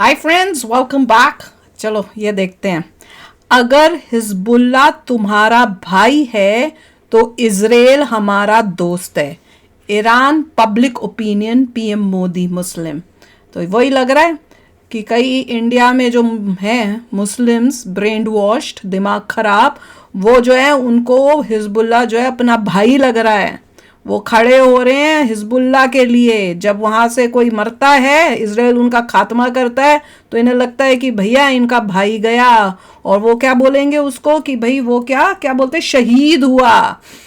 Hi friends, welcome back. चलो ये देखते हैं, अगर हिजबुल्लाह तुम्हारा भाई है तो इजराइल हमारा दोस्त है। Iran public opinion PM Modi मुस्लिम। तो वही लग रहा है कि कई इंडिया में जो हैं मुस्लिम्स ब्रेन वॉश्ड, दिमाग खराब, वो जो है उनको हिजबुल्लाह जो है अपना भाई लग रहा है। वो खड़े हो रहे हैं हिजबुल्लाह के लिए। जब वहाँ से कोई मरता है, इजराइल उनका खात्मा करता है, तो इन्हें लगता है कि भैया इनका भाई गया, और वो क्या बोलेंगे उसको कि भाई वो क्या क्या बोलते, शहीद हुआ।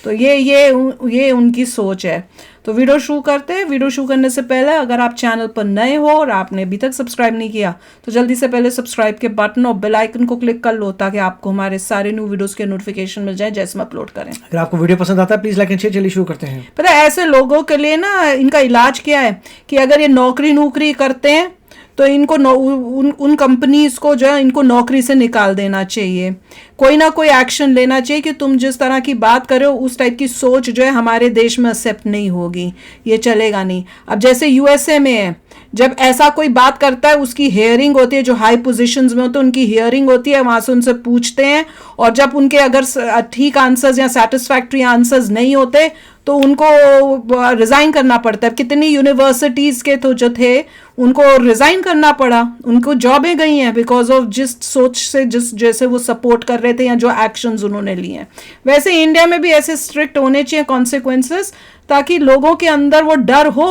तो ये उनकी सोच है। तो वीडियो शुरू करते हैं। वीडियो शुरू करने से पहले अगर आप चैनल पर नए हो और आपने अभी तक सब्सक्राइब नहीं किया तो जल्दी से पहले सब्सक्राइब के बटन और बेल आइकन को क्लिक कर लो, ताकि आपको हमारे सारे न्यू वीडियोस के नोटिफिकेशन मिल जाए जैसे हम अपलोड करें। अगर आपको वीडियो पसंद आता है प्लीज लाइक एंड शेयर। चलिए शुरू करते हैं। पता है ऐसे लोगों के लिए ना इनका इलाज क्या है कि अगर ये नौकरी करते हैं तो इनको उन कंपनीज को जो है इनको नौकरी से निकाल देना चाहिए। कोई ना कोई एक्शन लेना चाहिए कि तुम जिस तरह की बात कर रहे हो उस टाइप की सोच जो है हमारे देश में एक्सेप्ट नहीं होगी, ये चलेगा नहीं। अब जैसे यूएसए में है, जब ऐसा कोई बात करता है उसकी हियरिंग होती है, जो हाई पोजीशंस में होते हैं उनकी हियरिंग होती है, वहां से उनसे पूछते हैं, और जब उनके अगर ठीक आंसर्स या सेटिस्फैक्ट्री आंसर्स नहीं होते तो उनको रिजाइन करना पड़ता है। कितनी यूनिवर्सिटीज के तो जो थे उनको रिजाइन करना पड़ा, उनको जॉबें गई हैं बिकॉज ऑफ जिस सोच से जिस जैसे वो सपोर्ट कर रहे थे या जो एक्शंस उन्होंने लिए हैं। वैसे इंडिया में भी ऐसे स्ट्रिक्ट होने चाहिए कॉन्सिक्वेंसेस, ताकि लोगों के अंदर वो डर हो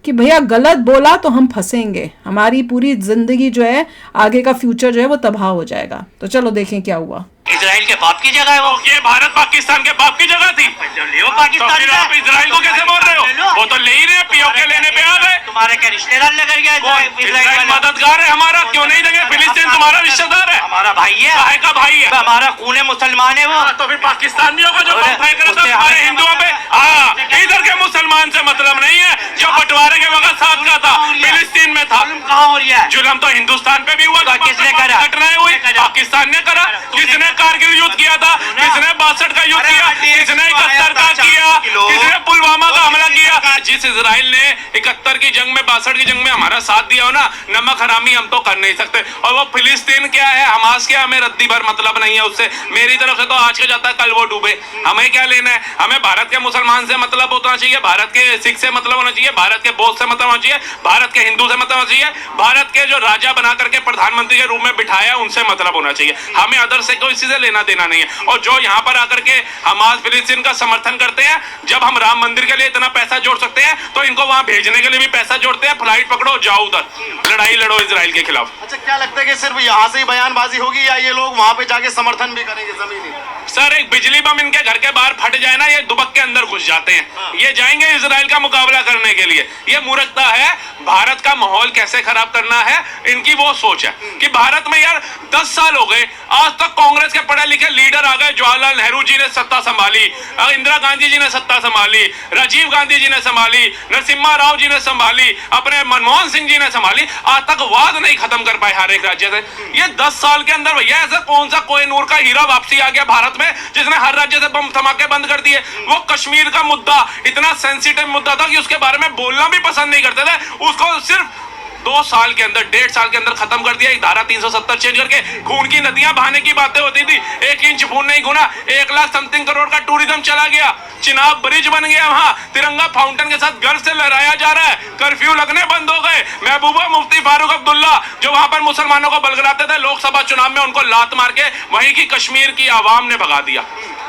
कि भैया गलत बोला तो हम फंसेंगे, हमारी पूरी जिंदगी जो है आगे का फ्यूचर जो है वो तबाह हो जाएगा। तो चलो देखें क्या हुआ। इजराइल के बाप की जगह है वो। ये भारत पाकिस्तान के बाप की जगह थी। लियो पाकिस्तान तो फिर आप इजराइल को कैसे बोल रहे हो? वो तो ले ही रहे, पीओके लेने पे आ गए। तुम्हारे क्या रिश्तेदार लेकर गया इजराइल मददगार है हमारा, क्यों नहीं देंगे? फिलिस्तीन तुम्हारा रिश्तेदार है, हमारा भाई है। काहे का भाई है? हमारा खून है, मुसलमान है वो। तो फिर पाकिस्तान भी होगा जो फेंक रहा था हमारे हिंदुओं पे। हाँ, इधर के मुसलमान से मतलब नहीं है, जो बंटवारे के वक्त साथ का था, फिलिस्तीन में था। कहाँ हो रही है? जुल्म तो हिंदुस्तान पे भी हुआ। किसने करा? घटनाएं हुई, पाकिस्तान ने करा। किसने कारगिल युद्ध किया था? किसने 62 का युद्ध किया? किसने 71 का किया? किसने पुलवामा का हमला किया? जिस इजराइल ने 71 की जंग में, 62 की जंग में हमारा साथ दिया हो ना, नमक हरामी हम तो कर नहीं सकते। और वो फिलिस्तीन क्या है, हमास क्या, हमें रद्दी भर मतलब नहीं है उससे। मेरी तरफ से तो आज के जाता है कल वो डूबे, हमें क्या लेना है? हमें भारत के मुसलमान से मतलब होना चाहिए, भारत के सिख से मतलब होना चाहिए, भारत के बौद्ध से मतलब होना चाहिए, भारत के हिंदू से मतलब होना चाहिए, भारत के जो राजा बना करके प्रधानमंत्री के रूप में बिठाया उनसे मतलब होना चाहिए। हमें अदर से कोई चीजें लेना देना नहीं है। और जो यहाँ पर आकर के हमास फिलिस्तीन का समर्थन करते हैं, जब हम राम मंदिर के लिए इतना पैसा जोड़ सकते हैं तो इनको वहां भेजने के लिए भी पैसा जोड़ते हैं। फ्लाइट पकड़ो, जाओ उधर, लड़ाई लड़ो इजराइल के खिलाफ। अच्छा, क्या लगता है कि सिर्फ यहाँ से ही बयानबाजी होगी या ये लोग वहां पे जाके समर्थन भी करेंगे जमीनी? सर, एक बिजली बम इनके घर के बाहर फट जाए ना, ये दुबक के अंदर घुस जाते हैं। ये जाएंगे इजराइल का मुकाबला करने के लिए। ये मूर्खता है। भारत का माहौल कैसे खराब करना है, इनकी वो सोच है कि भारत में यार 10 साल हो गए, आज तक कांग्रेस के पढ़े लिखे लीडर आ गए। जवाहरलाल नेहरू जी ने सत्ता संभाली, इंदिरा गांधी जी ने सत्ता संभाली, राजीव गांधी जी ने संभाली, नरसिम्हा राव जी ने संभाली, अपने मनमोहन सिंह जी ने संभाली। आज तक वाद नहीं खत्म कर पाए हर एक राज्य से। ये 10 साल के अंदर भैया ऐसा कौन सा कोई नूर का हीरा वापसी आ गया भारत में जिसने हर राज्य से बम धमाके बंद कर दिए? वो कश्मीर का मुद्दा इतना सेंसिटिव मुद्दा था कि उसके बारे में बोलना भी पसंद नहीं करते थे। उसको सिर्फ 2 साल के अंदर, 1.5 साल के अंदर खत्म कर दिया। धारा 370 चेंज करके खून की नदियां बहाने की बातें होती थी, 1 इंच खून नहीं खूना। 1 लाख समथिंग करोड़ का टूरिज्म चला गया, चिनाब ब्रिज बन गया, वहां तिरंगा फाउंटेन के साथ गर्व से लहराया जा रहा है। कर्फ्यू लगने बंद हो गए। महबूबा मुफ्ती फारूक अब्दुल्ला जो वहां पर मुसलमानों को बलगराते थे, लोकसभा चुनाव में उनको लात मार के वहीं की कश्मीर की आवाम ने भगा दिया।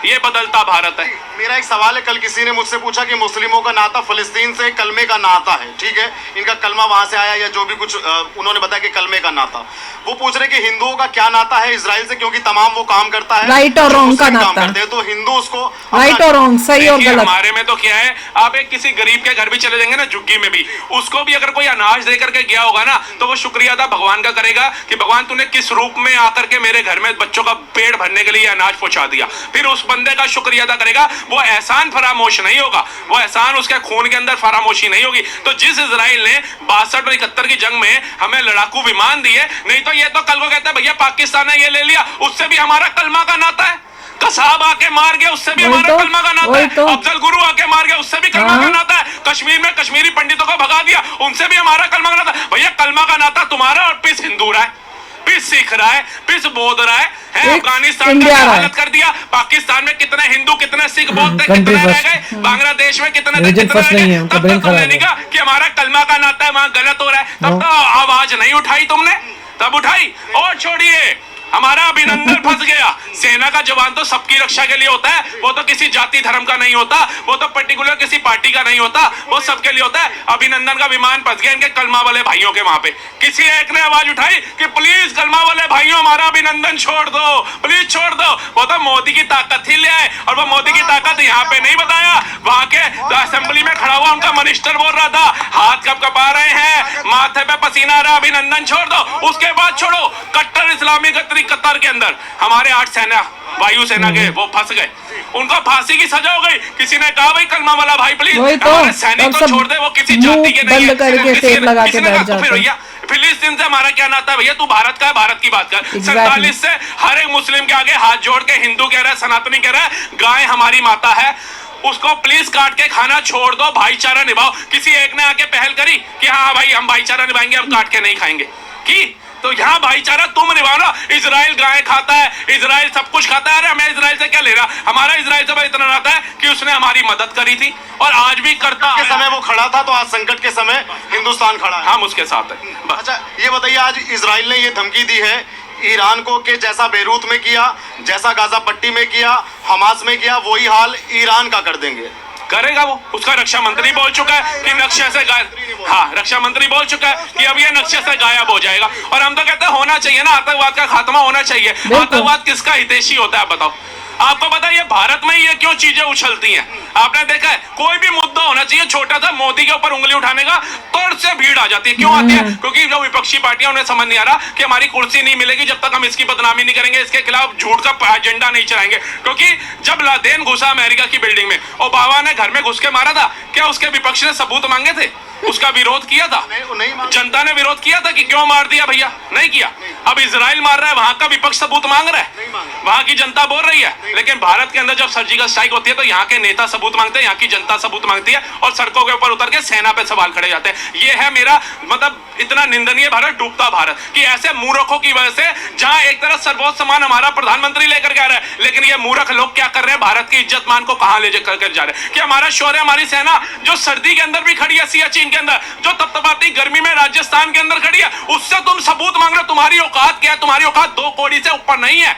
ये बदलता भारत है। मेरा एक सवाल है, कल किसी ने मुझसे पूछा कि मुस्लिमों का नाता फिलिस्तीन से कलमे का नाता है, ठीक है, इनका कलमा वहां से आया या जो भी कुछ उन्होंने बताया कि कलमे का नाता। वो पूछ रहे कि हिंदुओं का क्या नाता है इजराइल से, क्योंकि तमाम वो काम करता है राइट और रॉन्ग का नाता करते हैं, तो हिंदू उसको राइट और रॉन्ग, सही और गलत। हमारे में तो क्या है, आप एक किसी गरीब के घर भी चले जाएंगे ना, झुग्गी में भी, उसको भी अगर कोई अनाज दे करके गया होगा ना, तो वो शुक्रिया अदा भगवान का करेगा कि भगवान तूने किस रूप में आकर के मेरे घर में बच्चों का पेट भरने के लिए अनाज पहुंचा दिया। फिर उस बंदे का शुक्रिया अदा करेगा। वो एहसान फरामोश नहीं होगा, वो एहसान उसके खून के अंदर फरामोशी नहीं होगी। तो जिस इजराइल ने 62 और 71 की जंग में हमें लड़ाकू विमान दिए, नहीं तो ये तो कल को कहता है भैया पाकिस्तान ने ये ले लिया, उससे भी हमारा कलमा का नाता है। कसाब आके मार गया, उससे भी हमारा कलमा का नाता है। अफजल गुरु आके मार गया, उससे भी कलमा का नाता है। कश्मीर में कश्मीरी पंडितों को भगा दिया, उनसे भी हमारा कलमा का नाता है। भैया कलमा का नाता तुम्हारा और पीस हिंदू रहा है, पीस सिख रहा है, पीस बौद्ध रहा है। अफगानिस्तान का हालत कर दिया, पाकिस्तान में कितने हिंदू कितने सिख बौद्ध कितने रह गए, बांग्लादेश में कितने रह गए। तब तक तुमने नहीं कहा कि हमारा कलमा का नाता है वहां गलत हो रहा है, तब तो आवाज नहीं उठाई तुमने, तब उठाई। और छोड़िए, हमारा अभिनंदन फंस गया। सेना का जवान तो सबकी रक्षा के लिए होता है, वो तो किसी जाति धर्म का नहीं होता, वो तो पर्टिकुलर किसी पार्टी का नहीं होता, वो सबके लिए होता है। अभिनंदन का विमान फंस गया इनके कलमा वाले भाइयों के वहां पे। किसी एक ने आवाज उठाई कि प्लीज कलमा वाले भाइयों हमारा अभिनंदन छोड़ दो, प्लीज छोड़ दो। वो तो मोदी की ताकत ही ले आए, और वो मोदी की ताकत यहाँ पे नहीं बताया, वहां के असेंबली में खड़ा हुआ उनका मिनिस्टर बोल रहा था, हाथ कब कपा रहे हैं, माथे पे पसीना आ रहा, अभिनंदन छोड़ दो। उसके बाद छोड़ो, कट्टर इस्लामी कतर के अंदर हमारे 8 सेना वायु सेना के वो फंस गए, उनको फांसी की सजा हो गई। किसी ने कहा भाई कलमा वाला भाई प्लीज हमारे सैनिक को छोड़ दे, वो किसी जाति के नहीं है। फिर भैया फिलिस्तीन से हमारा क्या नाता है भैया? तू भारत का है, भारत की बात कर। 47 से हर एक मुस्लिम के आगे हाथ जोड़ के हिंदू कह रहा है, सनातनी कह रहा है गाय हमारी माता है, उसको प्लीज काट के खाना छोड़ दो, भाईचारा निभाओ। किसी एक ने आके पहल करी कि हाँ भाई हम भाईचारा निभाएंगे, हम काट के नहीं खाएंगे की? तो यहाँ भाईचारा तुम निभाओ ना। इजराइल गाय खाता है, इजराइल सब कुछ खाता है, अरे हमें इजराइल से क्या लेना? हमारा इजराइल से इतना नाता है कि उसने हमारी मदद करी थी और आज भी करता के समय वो खड़ा था, तो आज संकट के समय हिंदुस्तान खड़ा है, हम उसके साथ है। अच्छा ये बताइए, आज इजराइल ने ये धमकी दी है ईरान को कि जैसा बेरूत में किया, जैसा गाजा पट्टी में किया, हमास में किया, वही हाल ईरान का कर देंगे। करेगा वो, उसका रक्षा मंत्री बोल चुका है कि नक्शे से हाँ रक्षा मंत्री बोल चुका है कि अब ये नक्शे से गायब हो जाएगा। और हम तो कहते हैं होना चाहिए ना, आतंकवाद का खात्मा होना चाहिए। आतंकवाद किसका हितैषी होता है बताओ? आपको पता है ये भारत में ये क्यों चीजें उछलती हैं? आपने देखा है कोई भी मुद्दा होना चाहिए छोटा सा, मोदी के ऊपर उंगली उठाने का तोड़ से भीड़ आ जाती है। क्यों आती है? क्योंकि जो विपक्षी पार्टियां उन्हें समझ नहीं आ रहा कि हमारी कुर्सी नहीं मिलेगी जब तक हम इसकी बदनामी नहीं करेंगे, इसके खिलाफ झूठ का एजेंडा नहीं चलाएंगे। क्योंकि जब लादेन घुसा अमेरिका की बिल्डिंग में, ओबामा ने घर में घुस के मारा था, क्या उसके विपक्ष ने सबूत मांगे थे? उसका विरोध किया था? नहीं, जनता ने विरोध किया था कि क्यों मार दिया भैया? नहीं किया। अब इजराइल मार रहा है, वहां का विपक्ष सबूत मांग रहा है, वहां की जनता बोल रही है। लेकिन भारत के अंदर जब सर्जिकल स्ट्राइक होती है तो यहाँ के नेता सबूत मांगते हैं, यहाँ की जनता सबूत मांगती है, और सड़कों के ऊपर उतर के सेना पे सवाल खड़े जाते हैं। ये है मेरा मतलब इतना निंदनीय भारत, डूबता भारत, कि ऐसे मूर्खों की वजह से, जहां एक तरफ सर्वोच्च सम्मान हमारा प्रधानमंत्री लेकर के आ रहा है, लेकिन ये मूर्ख लोग क्या कर रहे हैं? भारत की इज्जत मान को कहां ले जाकर जा रहे हैं? कि हमारा शौर्य, हमारी सेना जो सर्दी के अंदर भी खड़ी है, सियाचिन के अंदर, जो तपतपाती गर्मी में राजस्थान के अंदर खड़ी है, उससे तुम सबूत मांग रहे हो। तुम्हारी औकात क्या है? तुम्हारी औकात 2 कौड़ी से ऊपर नहीं है।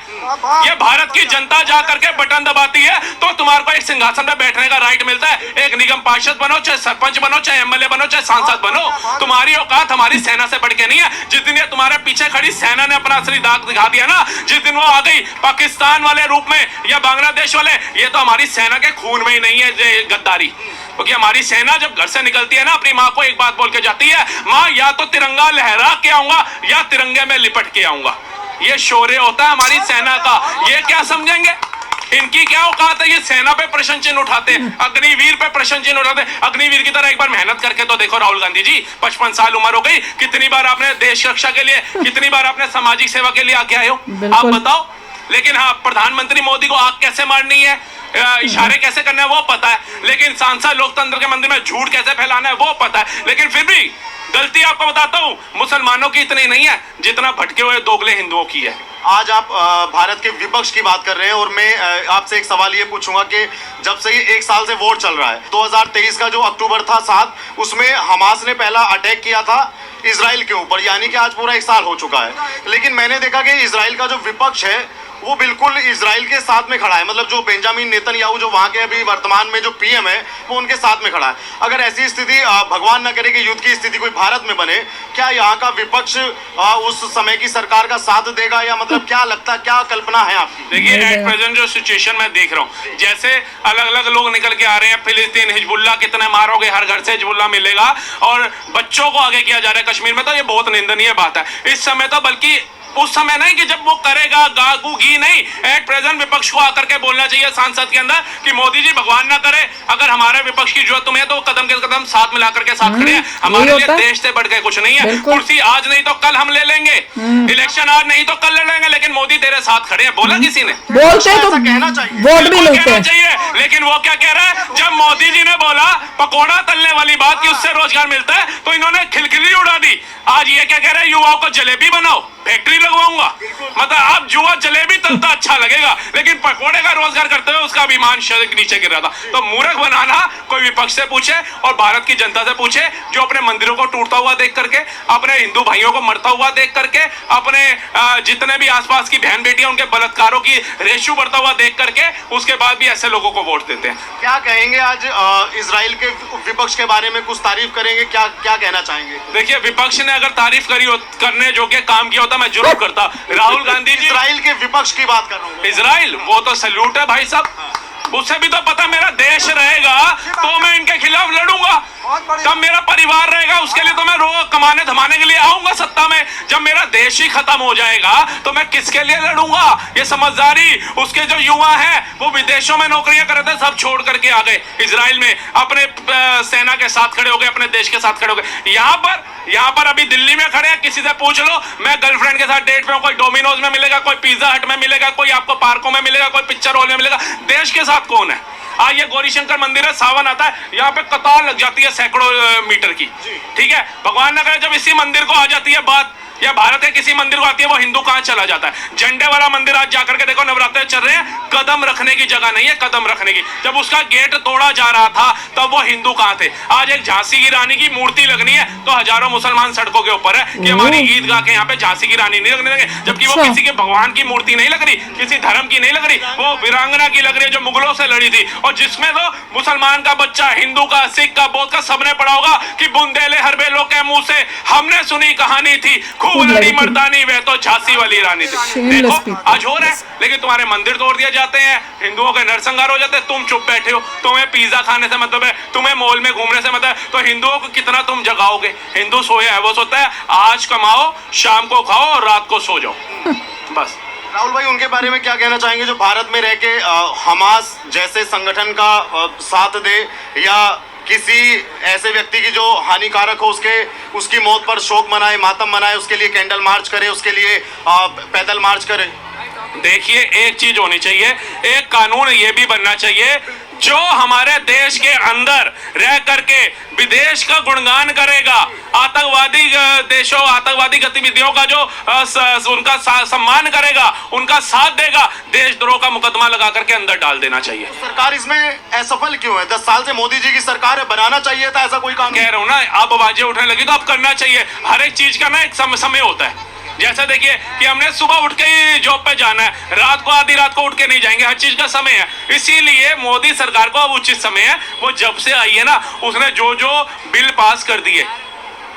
ये भारत की जनता जा करके बटन दबाती है तो तुम्हारे को एक सिंहासन पे बैठने का राइट मिलता है। एक निगम पार्षद बनो, चाहे सरपंच बनो, चाहे एमएलए बनो, चाहे सांसद बनो, तुम्हारी औकात हमारी सेना से बढ़ के नहीं है। जिस दिन ये तुम्हारे पीछे खड़ी सेना ने अपना असली दाग दिखा दिया ना, जिस दिन वो आ गई पाकिस्तान वाले रूप में या बांग्लादेश वाले, ये तो हमारी सेना के खून में ही नहीं है गद्दारी। क्योंकि हमारी सेना जब घर से निकलती है ना, अपनी माँ को एक बात बोल के जाती है, माँ या तो तिरंगा लहरा के आऊंगा या तिरंगे में लिपट के आऊंगा। ये शौर्य होता है हमारी सेना का। ये क्या समझेंगे? इनकी क्या औकात है? ये सेना पे प्रश्न चिन्ह उठाते हैं, अग्निवीर पे प्रश्न चिन्ह उठाते हैं। अग्निवीर की तरह एक बार मेहनत करके तो देखो राहुल गांधी जी, 55 साल उम्र हो गई, कितनी बार आपने देश रक्षा के लिए, कितनी बार आपने सामाजिक सेवा के लिए आगे आए हो, आप बताओ। लेकिन हाँ, प्रधानमंत्री मोदी को आग कैसे मारनी है, इशारे कैसे करने हैं वो पता है, लेकिन सांसद लोकतंत्र के मंदिर में झूठ कैसे फैलाना है वो पता है। लेकिन फिर भी गलती आपको बताता हूं, मुसलमानों की इतनी नहीं है जितना भटके हुए दोगले हिंदुओं की है। आज आप भारत के विपक्ष की बात कर रहे हैं, और मैं आपसे एक सवाल ये पूछूंगा कि जब से ये 1 साल से वोट चल रहा है, 2023 का जो अक्टूबर था 7, उसमें हमास ने पहला अटैक किया था इजराइल के ऊपर, यानी कि आज पूरा 1 साल हो चुका है। लेकिन मैंने देखा कि इजराइल का जो विपक्ष है वो बिल्कुल इजराइल के साथ में खड़ा है। मतलब जो बेंजामिन नेतन्याहू जो वहाँ के अभी वर्तमान में जो पीएम है, वो उनके साथ में खड़ा है। अगर ऐसी स्थिति भगवान न करे कि युद्ध की स्थिति कोई भारत में बने, क्या यहाँ का विपक्ष उस समय की सरकार का साथ देगा, या मतलब क्या लगता है, क्या कल्पना है आपकी? देखिए एट प्रेजेंट जो सिचुएशन मैं देख रहा हूँ, जैसे अलग अलग लोग निकल के आ रहे हैं, फिलिस्तीन हिजबुल्लाह कितने मारोगे, हर घर से हिजबुल्लाह मिलेगा, और बच्चों को आगे किया जा रहा है कश्मीर में, तो ये बहुत निंदनीय बात है। इस समय तो बल्कि उस समय नहीं कि जब वो करेगा गागू घी नहीं, एट प्रेजेंट विपक्ष को आकर के बोलना चाहिए सांसद के अंदर कि मोदी जी भगवान ना करे अगर हमारे विपक्ष की जरूरत तुम्हें तो कदम के कदम साथ मिलाकर के साथ खड़े हैं। हमारे लिए देश से बढ़ के कुछ नहीं है। कुर्सी आज नहीं तो कल हम ले लेंगे, इलेक्शन आज नहीं तो कल ले लेंगे, लेकिन मोदी तेरे साथ खड़े हैं। बोला किसी ने? बोलते तो कहना चाहिए, वोट भी मिलते हैं। चाहिए, लेकिन वो क्या कह रहा है? जब मोदी जी ने बोला पकोड़ा तलने वाली बात कि उससे रोजगार मिलता है तो इन्होंने खिलखिली उड़ा दी। आज ये क्या कह रहे हैं? युवाओं को जलेबी बनाओ, फैक्ट्री लगवाऊंगा। मतलब आप जुआ जलेबी तलता अच्छा लगेगा, लेकिन पकोड़े का रोजगार करते हुए उसका अभिमान शरीर नीचे गिर रहा था। तो मूर्ख बनाना कोई विपक्ष से पूछे और भारत की जनता से पूछे, जो अपने मंदिरों को टूटता हुआ देख करके, अपने हिंदू भाइयों को मरता हुआ देख करके, अपने जितने भी आसपास की बहन बेटियां उनके बलात्कारों की रेशो बढ़ता हुआ देख करके, उसके बाद भी ऐसे लोगों को वोट देते हैं। क्या कहेंगे आज इजराइल के विपक्ष के बारे में? कुछ तारीफ करेंगे? क्या क्या कहना चाहेंगे? देखिए, विपक्ष ने अगर तारीफ करी करने जो के काम किया होता मैं जरूर करता। राहुल गांधी जी, इजराइल के विपक्ष की बात कर रहा हूँ। इजराइल वो तो सैल्यूट है भाई साहब, उससे भी तो पता मेरा देश रहेगा तो मैं इनके खिलाफ लड़ूंगा। तब मेरा परिवार रहेगा, उसके लिए तो मैं रोज कमाने धमाने के लिए आऊंगा सत्ता में। जब मेरा देश ही खत्म हो जाएगा तो मैं किसके लिए लड़ूंगा? ये समझदारी उसके जो युवा हैं वो विदेशों में नौकरियां कर रहे थे, सब छोड़ करके आ गए इजराइल में, अपने सेना के साथ खड़े हो गए, अपने देश के साथ खड़े हो गए। यहाँ पर अभी दिल्ली में खड़े हैं, किसी से पूछ लो, मैं गर्लफ्रेंड के साथ डेट पे हूँ, कोई डोमिनोज में मिलेगा, कोई पिज्जा हट में मिलेगा, कोई आपको पार्कों में मिलेगा, कोई पिक्चर हॉल में मिलेगा। देश के साथ कौन है? आज ये गौरीशंकर मंदिर है, सावन आता है, यहाँ पे कतार लग जाती है सैकड़ों मीटर की। ठीक है, भगवान न करे जब इसी मंदिर को आ जाती है बात, या भारत के किसी मंदिर को आती है, वो हिंदू कहाँ चला जाता है? झंडे वाला मंदिर आज जाकर के देखो, नवरात्रे चल रहे हैं, कदम रखने की जगह नहीं है, कदम रखने की। जब उसका गेट तोड़ा जा रहा था तब वो हिंदू कहाँ थे? आज एक झांसी की रानी की मूर्ति लगनी है तो हजारों मुसलमान सड़कों के ऊपर है कि हमारी गीत गा के यहाँ पे झांसी की रानी नहीं लगने देंगे, जबकि वो किसी के भगवान की मूर्ति नहीं लग रही, किसी धर्म की नहीं लग रही, वो वीरांगना की लग रही है जो मुगलों से लड़ी थी, और जिसमें तो मुसलमान का बच्चा, हिंदू का, सिख का, बौद्ध का, सबने पढ़ा होगा कि बुंदेले हरबे लोग के मुंह से हमने सुनी कहानी थी, खूब लड़ी मर्दानी, वह तो झांसी वाली रानी थी। देखो आज हो रहा है, लेकिन तुम्हारे मंदिर तोड़ दिए जाते हैं, हिंदुओं के नरसंहार हो जाते हैं, तुम चुप बैठे हो। तुम्हें पिज्जा खाने से मतलब है, तुम्हें मॉल में घूमने से मतलब है, तो हिंदुओं को कितना तुम जगाओगे? हिंदू सोया है, वो सोता है आज कमाओ, शाम को खाओ और रात को सो जाओ, बस। राहुल भाई, उनके बारे में क्या कहना चाहेंगे जो भारत में रह के हमास जैसे संगठन का साथ दे, या किसी ऐसे व्यक्ति की जो हानिकारक हो उसकी मौत पर शोक मनाए, मातम मनाए, उसके लिए कैंडल मार्च करे, उसके लिए पैदल मार्च करे? देखिए, एक चीज होनी चाहिए, एक कानून ये भी बनना चाहिए, जो हमारे देश के अंदर रह करके विदेश का गुणगान करेगा, आतंकवादी देशों, आतंकवादी गतिविधियों का जो उनका सम्मान करेगा, उनका साथ देगा, देशद्रोह का मुकदमा लगा करके अंदर डाल देना चाहिए। सरकार इसमें असफल क्यों है? 10 साल से मोदी जी की सरकार है, बनाना चाहिए था ऐसा कोई कानून। कह रहा हूं ना, अब आवाजें उठने लगी तो अब करना चाहिए। हर एक चीज का ना एक समय होता है। जैसा देखिए कि हमने सुबह उठ के ही जॉब पे जाना है, रात को आधी रात को उठ के नहीं जाएंगे, हर चीज का समय है। इसीलिए मोदी सरकार को अब उचित समय है, वो जब से आई है ना, उसने जो जो बिल पास कर दिए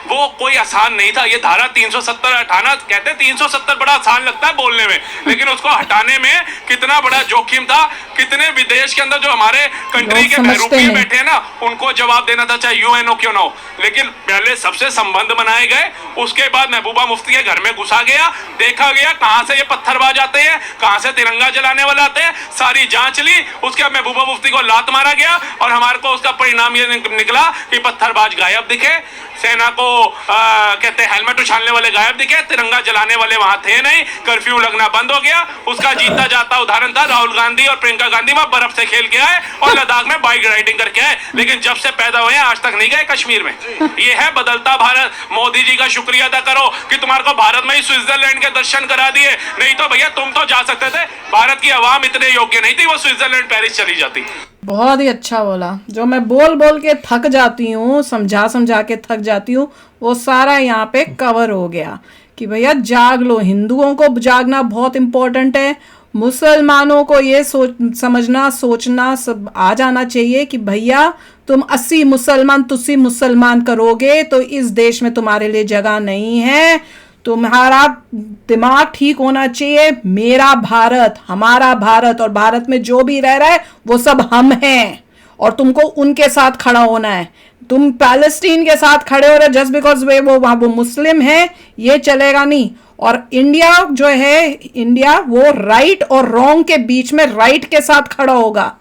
वो कोई आसान नहीं था। ये धारा 370 हटाना, कहते हैं 370 बड़ा आसान लगता है बोलने में, लेकिन उसको हटाने में कितना बड़ा जोखिम था। कितने विदेश के अंदर जो हमारे कंट्री के बहरूपी बैठे हैं ना, उनको जवाब देना था, चाहे यूएनओ क्यों ना हो। लेकिन पहले सबसे संबंध बनाए गए, उसके बाद महबूबा मुफ्ती के घर में घुसा गया, देखा गया कहां से ये पत्थरबाज आते हैं, कहां से तिरंगा जलाने वाले आते हैं, सारी जांच ली। उसके बाद महबूबा मुफ्ती को लात मारा गया और हमारे को उसका परिणाम ये निकला कि पत्थरबाज गायब दिखे, सेना को कहते हैं हेलमेट उछालने वाले गायब दिखे, तिरंगा जलाने वाले वहां थे नहीं, कर्फ्यू लगना बंद हो गया। उसका जीता जाता उदाहरण था राहुल गांधी और प्रियंका गांधी, वहां बर्फ से खेल के आए और लद्दाख में बाइक राइडिंग करके आए, लेकिन जब से पैदा हुए आज तक नहीं गए कश्मीर में। ये है बदलता भारत। मोदी जी का शुक्रिया अदा करो कि तुम्हारे को भारत में ही स्विट्जरलैंड के दर्शन करा दिए, नहीं तो भैया तुम तो जा सकते थे, भारत की आवाम इतने योग्य नहीं थी, वो स्विट्जरलैंड पेरिस चली जाती। बहुत ही अच्छा बोला। जो मैं बोल बोल के थक जाती हूँ, समझा समझा के थक जाती हूँ, वो सारा यहाँ पे कवर हो गया कि भैया जाग लो। हिंदुओं को जागना बहुत इम्पोर्टेंट है, मुसलमानों को ये समझना सोचना सब आ जाना चाहिए कि भैया तुम 80 मुसलमान तुसी मुसलमान करोगे तो इस देश में तुम्हारे लिए जगह नहीं है। तुम्हारा दिमाग ठीक होना चाहिए। मेरा भारत, हमारा भारत, और भारत में जो भी रह रहा है वो सब हम हैं, और तुमको उनके साथ खड़ा होना है। तुम पैलेस्टीन के साथ खड़े हो रहे जस्ट बिकॉज वो मुस्लिम है, ये चलेगा नहीं। और इंडिया जो है, इंडिया वो राइट और रॉन्ग के बीच में राइट के साथ खड़ा होगा।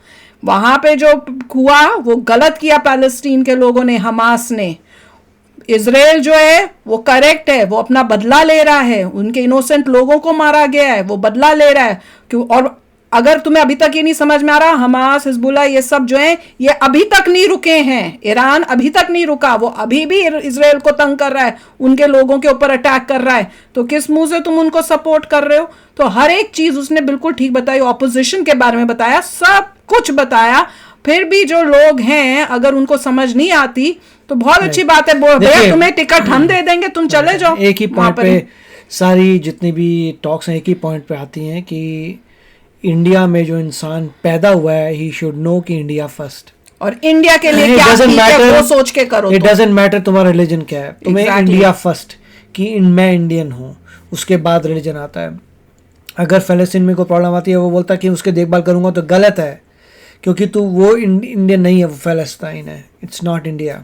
वहां पे जो हुआ वो गलत किया पैलेस्टीन के लोगों ने, हमास ने। इजराइल जो है वो करेक्ट है, वो अपना बदला ले रहा है, उनके इनोसेंट लोगों को मारा गया है, वो बदला ले रहा है। क्यों? और अगर तुम्हें अभी तक ये नहीं समझ में आ रहा, हमास, हिजबुल्लाह, ये सब जो है ये अभी तक नहीं रुके हैं। ईरान अभी तक नहीं रुका, वो अभी भी इजराइल को तंग कर रहा है, उनके लोगों के ऊपर अटैक कर रहा है। तो किस मुंह से तुम उनको सपोर्ट कर रहे हो? तो हर एक चीज उसने बिल्कुल ठीक बताई, ऑपोजिशन के बारे में बताया, सब कुछ बताया। फिर भी जो लोग हैं अगर उनको समझ नहीं आती तो बहुत अच्छी बात है, भैया तुम्हें टिकट हम दे देंगे, तुम चले जाओ। एक ही पॉइंट पे सारी जितनी भी टॉक्स हैं एक ही पॉइंट पे आती हैं कि इंडिया में जो इंसान पैदा हुआ है ही शुड नो कि इंडिया फर्स्ट, और इंडिया के लिए क्या ठीक है वो सोच के करो। इट डजंट मैटर तुम्हारा रिलीजन क्या है, तुम्हें इंडिया फर्स्ट कि मैं इंडियन हूँ, उसके बाद रिलीजन आता है। अगर फ़लस्तीन में कोई प्रॉब्लम आती है वो बोलता है कि उसके देखभाल करूंगा, तो गलत है, क्योंकि तू वो इंडियन नहीं है, वो फ़लस्तीन है, इट्स नॉट इंडिया।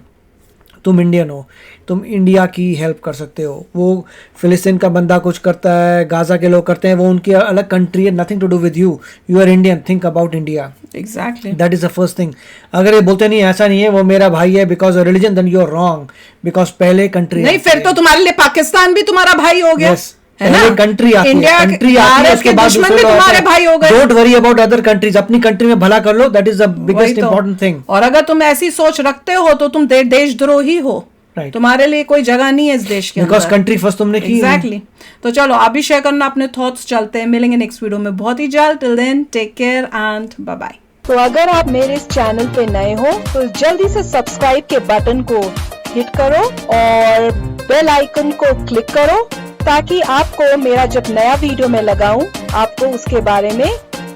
तुम इंडियन हो, तुम इंडिया की हेल्प कर सकते हो। वो फ़िलिस्तीन का बंदा कुछ करता है, गाज़ा के लोग करते हैं, वो उनकी अलग कंट्री है, nothing to do with you, you are Indian, think about India. Exactly, that is the first thing. अगर ये बोलते नहीं ऐसा नहीं है, वो मेरा भाई है because of religion, then you are wrong, because पहले कंट्री नहीं, फिर तो तुम्हारे लिए पाकिस्तान भी तुम्हारा भाई हो गया। yes. कंट्री आती इंडिया है, कंट्री आती है, उसके बाद दुश्मन भी तुम्हारे भाई हो गए। Don't worry about other countries, अपनी कंट्री में भला कर लो, that is the biggest important thing. और अगर तुम ऐसी सोच रखते हो तो तुम देशद्रोही हो, Right. तुम्हारे लिए कोई जगह नहीं है इस देश के अंदर, बिकॉज कंट्री फर्स्ट तुमने की। एग्जैक्टली। तो चलो आप भी शेयर करना अपने थॉट्स, चलते हैं, मिलेंगे नेक्स्ट वीडियो में बहुत ही जल्द। Till then take care and bye bye. तो अगर आप मेरे इस चैनल पे नए हो तो जल्दी से सब्सक्राइब के बटन को हिट करो और बेल आइकन को क्लिक करो, ताकि आपको मेरा जब नया वीडियो मैं लगाऊं आपको उसके बारे में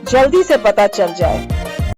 जल्दी से पता चल जाए।